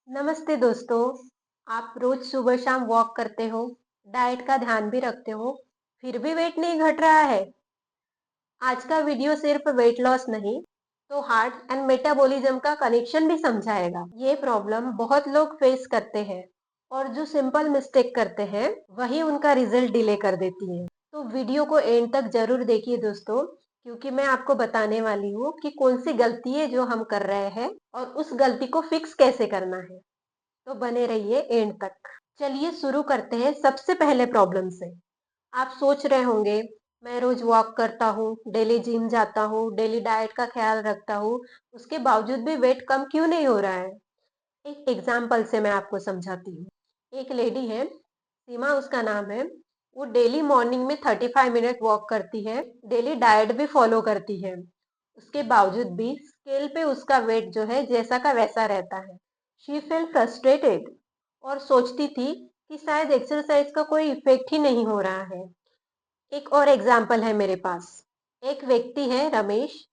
नमस्ते दोस्तों। आप रोज सुबह शाम वॉक करते हो, डाइट का ध्यान भी रखते हो, फिर भी वेट नहीं घट रहा है। आज का वीडियो सिर्फ वेट लॉस नहीं, तो हार्ट एंड मेटाबॉलिज्म का कनेक्शन भी समझाएगा। ये प्रॉब्लम बहुत लोग फेस करते हैं और जो सिंपल मिस्टेक करते हैं, वही उनका रिजल्ट डिले कर देती है। तो वीडियो को एंड तक जरूर देखिए दोस्तों, क्योंकि मैं आपको बताने वाली हूँ कि कौन सी गलती है जो हम कर रहे हैं और उस गलती को फिक्स कैसे करना है। तो बने रहिए एंड तक। चलिए शुरू करते हैं सबसे पहले प्रॉब्लम से। आप सोच रहे होंगे, मैं रोज वॉक करता हूँ, डेली जिम जाता हूँ, डेली डाइट का ख्याल रखता हूँ, उसके बावजूद भी वेट कम क्यों नहीं हो रहा है। एक एग्जाम्पल से मैं आपको समझाती हूँ। एक लेडी है, सीमा उसका नाम है। वो डेली मॉर्निंग में 35 मिनट वॉक करती है, डेली डाइट भी फॉलो करती है। उसके बावजूद भी स्केल पे उसका वेट जो है जैसा का वैसा रहता है। शी फेल फ्रस्ट्रेटेड और सोचती थी कि शायद एक्सरसाइज का कोई इफेक्ट ही नहीं हो रहा है। एक और एग्जाम्पल है मेरे पास। एक व्यक्ति है रमेश,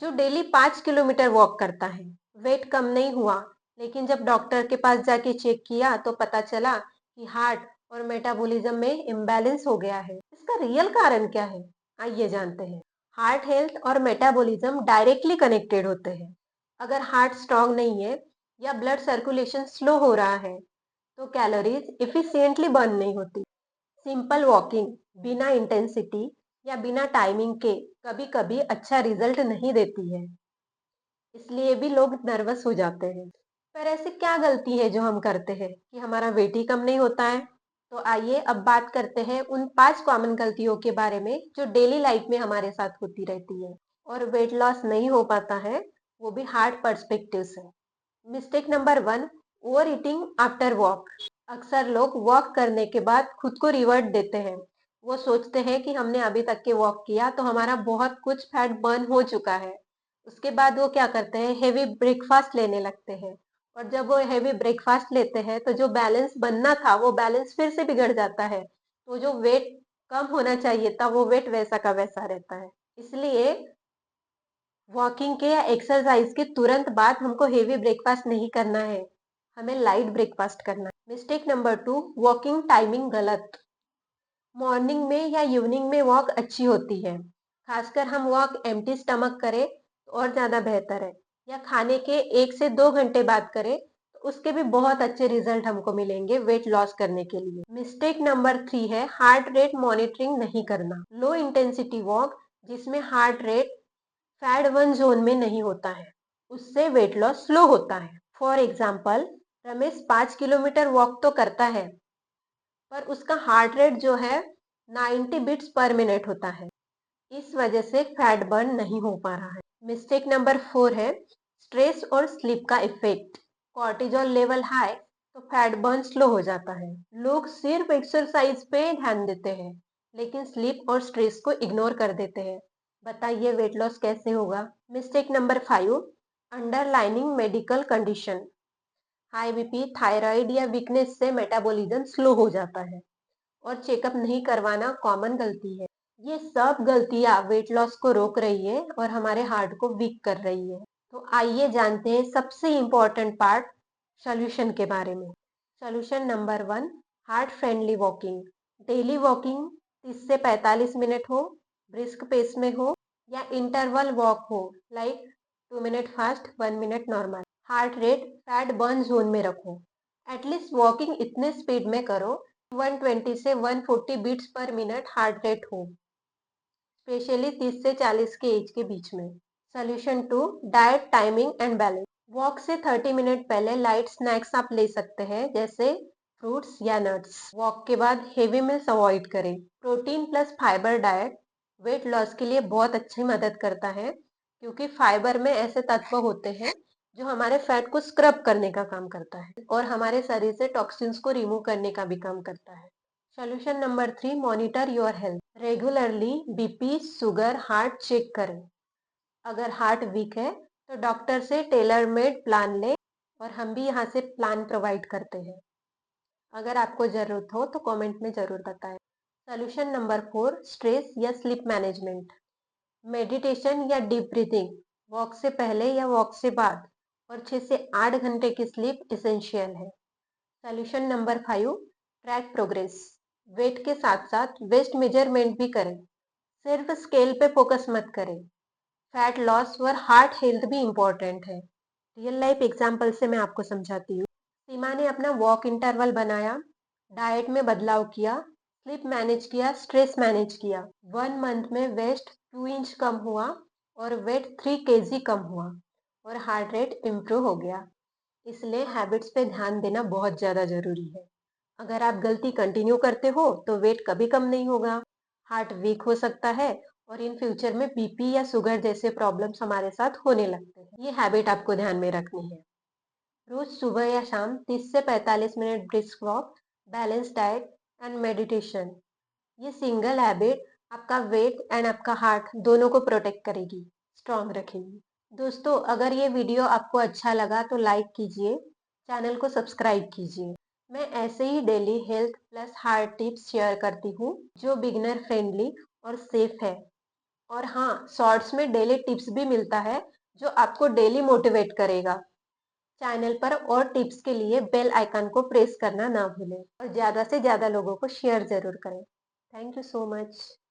जो डेली 5 किलोमीटर वॉक करता है। वेट कम नहीं हुआ, लेकिन जब डॉक्टर के पास जाके चेक किया तो पता चला कि हार्ट और मेटाबॉलिज्म में इम्बैलेंस हो गया है। इसका रियल कारण क्या है, आइए जानते हैं। हार्ट हेल्थ और मेटाबॉलिज्म डायरेक्टली कनेक्टेड होते हैं। अगर हार्ट स्ट्रांग नहीं है या ब्लड सर्कुलेशन स्लो हो रहा है, तो कैलोरीज इफिशिएंटली बर्न नहीं होती। सिंपल वॉकिंग बिना इंटेंसिटी या बिना टाइमिंग के कभी कभी अच्छा रिजल्ट नहीं देती है, इसलिए भी लोग नर्वस हो जाते हैं। पर ऐसी क्या गलती है जो हम करते हैं कि हमारा वेट ही कम नहीं होता है। तो आइए अब बात करते हैं उन 5 कॉमन गलतियों के बारे में जो डेली लाइफ में हमारे साथ होती रहती है और वेट लॉस नहीं हो पाता है, वो भी हार्ड पर्सपेक्टिव से। Mistake number 1, over eating after walk. अक्सर लोग वॉक करने के बाद खुद को रिवॉर्ड देते हैं। वो सोचते हैं कि हमने अभी तक के वॉक किया तो हमारा बहुत कुछ फैट बर्न हो चुका है। उसके बाद वो क्या करते हैं, हेवी ब्रेकफास्ट लेने लगते हैं। और जब वो हेवी ब्रेकफास्ट लेते हैं तो जो बैलेंस बनना था वो बैलेंस फिर से बिगड़ जाता है। तो जो वेट कम होना चाहिए था वो वेट वैसा का वैसा रहता है। इसलिए वॉकिंग के या एक्सरसाइज के तुरंत बाद हमको हेवी ब्रेकफास्ट नहीं करना है, हमें लाइट ब्रेकफास्ट करना है। मिस्टेक नंबर 2, वॉकिंग टाइमिंग गलत। मॉर्निंग में या इवनिंग में वॉक अच्छी होती है, खासकर हम वॉक एम्प्टी स्टमक करें तो और ज्यादा बेहतर है, या खाने के 1 से 2 घंटे बाद करें तो उसके भी बहुत अच्छे रिजल्ट हमको मिलेंगे वेट लॉस करने के लिए। मिस्टेक नंबर 3 है हार्ट रेट मॉनिटरिंग नहीं करना। लो इंटेंसिटी वॉक जिसमें heart rate fat one zone में नहीं होता है, उससे वेट लॉस स्लो होता है। For example, Ramesh 5 kilometre walk तो करता है, पर उसका हार्ट रेट जो है 90 बीट्स पर मिनट होता है। इस वजह से फैट बर्न नहीं हो पा रहा है। मिस्टेक नंबर 4 है स्ट्रेस और स्लीप का इफेक्ट। कॉर्टिजोल लेवल हाई तो फैट बर्न स्लो हो जाता है। लोग सिर्फ एक्सरसाइज पे ध्यान देते हैं, लेकिन स्लीप और स्ट्रेस को इग्नोर कर देते हैं। बताइए वेट लॉस कैसे होगा। Mistake number 5, underlining medical condition. High BP, thyroid या वीकनेस से मेटाबॉलिज्म स्लो हो जाता है और चेकअप नहीं करवाना कॉमन गलती है। ये सब गलतियां वेट लॉस को रोक रही है और हमारे हार्ट को वीक कर रही है। तो आइए जानते हैं सबसे इम्पोर्टेंट पार्ट, सोल्यूशन के बारे में। Solution number 1, heart friendly walking. Daily walking 30 से 45 मिनट हो, ब्रिस्क पेस में हो या इंटरवल वॉक हो, like 2 minute fast 1 minute normal. Heart rate fat burn zone में रखो। एटलीस्ट वॉकिंग इतने स्पीड में करो 120 से 140 beats per minute heart rate हो, स्पेशली 30 से 40 के एज के बीच में। Solution 2, diet timing and balance. Walk से 30 मिनट पहले लाइट स्नैक्स आप ले सकते हैं, जैसे फ्रूट्स या नट्स। वॉक के बाद हेवी मील्स अवॉइड करें। Protein plus fibre diet weight loss के लिए बहुत अच्छी मदद करता है, क्योंकि फाइबर में ऐसे तत्व होते हैं जो हमारे फैट को स्क्रब करने का काम करता है और हमारे शरीर से टॉक्सिन्स को रिमूव करने का भी काम करता है। Solution number 3, monitor your health. Regularly BP, sugar, heart check करें। अगर हार्ट वीक है तो डॉक्टर से टेलर मेड प्लान लें, और हम भी यहाँ से प्लान प्रोवाइड करते हैं। अगर आपको ज़रूरत हो तो कमेंट में ज़रूर बताएं। सोल्यूशन नंबर 4, स्ट्रेस या स्लीप मैनेजमेंट। मेडिटेशन या डीप ब्रीथिंग वॉक से पहले या वॉक से बाद, और 6 से 8 घंटे की स्लीप इसेंशियल है। Solution number 5, track progress. Weight के साथ साथ वेस्ट मेजरमेंट भी करें। सिर्फ स्केल पे फोकस मत करें। फैट लॉस और हार्ट हेल्थ भी इम्पोर्टेंट है। रियल लाइफ एग्जाम्पल से मैं आपको समझाती हूँ। सीमा ने अपना वॉक इंटरवल बनाया, डाइट में बदलाव किया, स्लीप मैनेज किया, स्ट्रेस मैनेज किया। 1 मंथ में वेस्ट 2 इंच कम हुआ और वेट 3 kg कम हुआ और हार्ट रेट इम्प्रूव हो गया। इसलिए हैबिट्स पे ध्यान देना बहुत ज़्यादा ज़रूरी है। अगर आप गलती कंटिन्यू करते हो तो वेट कभी कम नहीं होगा, हार्ट वीक हो सकता है और इन फ्यूचर में बीपी या शुगर जैसे प्रॉब्लम्स हमारे साथ होने लगते हैं। ये हैबिट आपको ध्यान में रखनी है। रोज सुबह या शाम 30 से 45 minute brisk walk, balance diet and meditation. ये सिंगल हैबिट आपका वेट एंड आपका हार्ट दोनों को प्रोटेक्ट करेगी, स्ट्रांग रखेगी। दोस्तों, अगर ये वीडियो आपको अच्छा लगा तो लाइक कीजिए, चैनल को सब्सक्राइब कीजिए। मैं ऐसे ही daily health plus heart tips share करती हूँ जो बिगनर फ्रेंडली और सेफ है। और हाँ, शॉर्ट्स में डेली टिप्स भी मिलता है जो आपको डेली मोटिवेट करेगा। चैनल पर और टिप्स के लिए बेल आइकन को प्रेस करना ना भूलें और ज़्यादा से ज़्यादा लोगों को शेयर ज़रूर करें। Thank you so much.